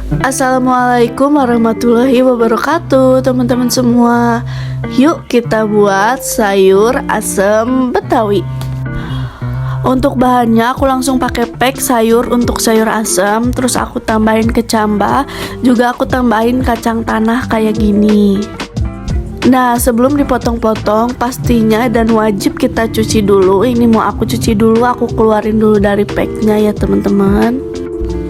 Assalamualaikum warahmatullahi wabarakatuh, teman-teman semua. Yuk kita buat sayur asem Betawi. Untuk bahannya aku langsung pakai pack sayur untuk sayur asem, terus aku tambahin kecambah, juga aku tambahin kacang tanah kayak gini. Nah, sebelum dipotong-potong pastinya dan wajib kita cuci dulu. Ini mau aku cuci dulu, aku keluarin dulu dari packnya ya teman-teman.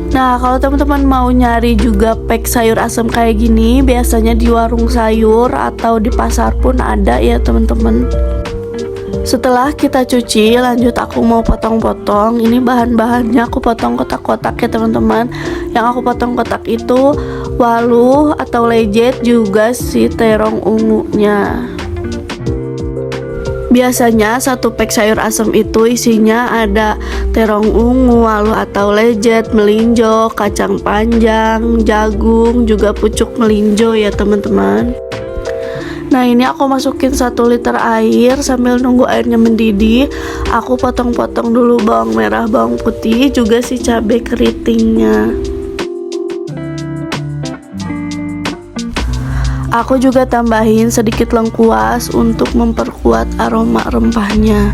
Nah, kalau teman-teman mau nyari juga pack sayur asam kayak gini, biasanya di warung sayur atau di pasar pun ada ya teman-teman. Setelah kita cuci, lanjut aku mau potong-potong. Ini bahan-bahannya aku potong kotak-kotak ya teman-teman. Yang aku potong kotak itu waluh atau lejet, juga si terong ungunya. Biasanya satu pack sayur asem itu isinya ada terong ungu, waluh atau lejet, melinjo, kacang panjang, jagung, juga pucuk melinjo ya teman-teman. Nah, ini aku masukin 1 liter air. Sambil nunggu airnya mendidih, aku potong-potong dulu bawang merah, bawang putih, juga si cabai keritingnya. Aku juga tambahin sedikit lengkuas untuk memperkuat aroma rempahnya.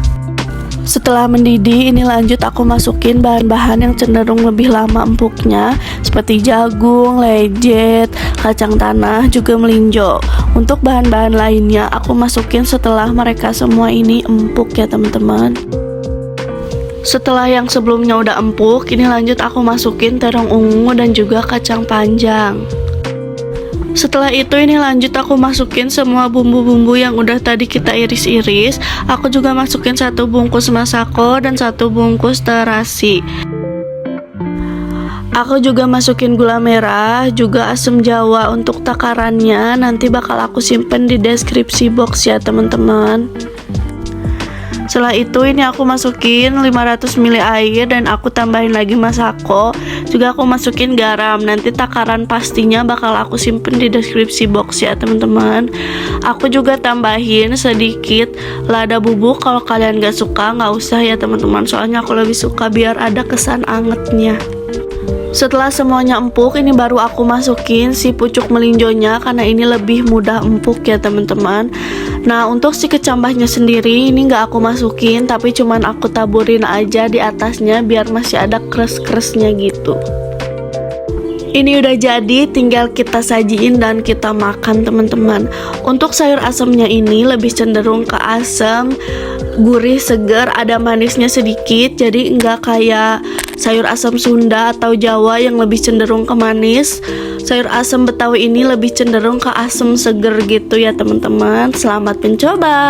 Setelah mendidih, ini lanjut aku masukin bahan-bahan yang cenderung lebih lama empuknya, seperti jagung, lejet, kacang tanah, juga melinjo. Untuk bahan-bahan lainnya aku masukin setelah mereka semua ini empuk ya teman-teman. Setelah yang sebelumnya udah empuk, ini lanjut aku masukin terong ungu dan juga kacang panjang. Setelah itu ini lanjut aku masukin semua bumbu-bumbu yang udah tadi kita iris-iris. Aku juga masukin 1 bungkus masako dan 1 bungkus terasi. Aku juga masukin gula merah, juga asam jawa. Untuk takarannya nanti bakal aku simpen di deskripsi box ya teman-teman. Setelah itu ini aku masukin 500 ml air dan aku tambahin lagi masako. Juga aku masukin garam. Nanti takaran pastinya bakal aku simpen di deskripsi box ya teman-teman. Aku juga tambahin sedikit lada bubuk. Kalau kalian gak suka gak usah ya teman-teman, soalnya aku lebih suka biar ada kesan angetnya. Setelah semuanya empuk, ini baru aku masukin si pucuk melinjonya, karena ini lebih mudah empuk ya teman-teman. Nah, untuk si kecambahnya sendiri ini nggak aku masukin, tapi cuman aku taburin aja di atasnya biar masih ada kres-kresnya gitu. Ini udah jadi, tinggal kita sajiin dan kita makan teman-teman. Untuk sayur asamnya ini lebih cenderung ke asam, gurih, segar, ada manisnya sedikit. Jadi nggak kayak sayur asam Sunda atau Jawa yang lebih cenderung ke manis. Sayur asam Betawi ini lebih cenderung ke asam seger gitu ya teman-teman. Selamat mencoba.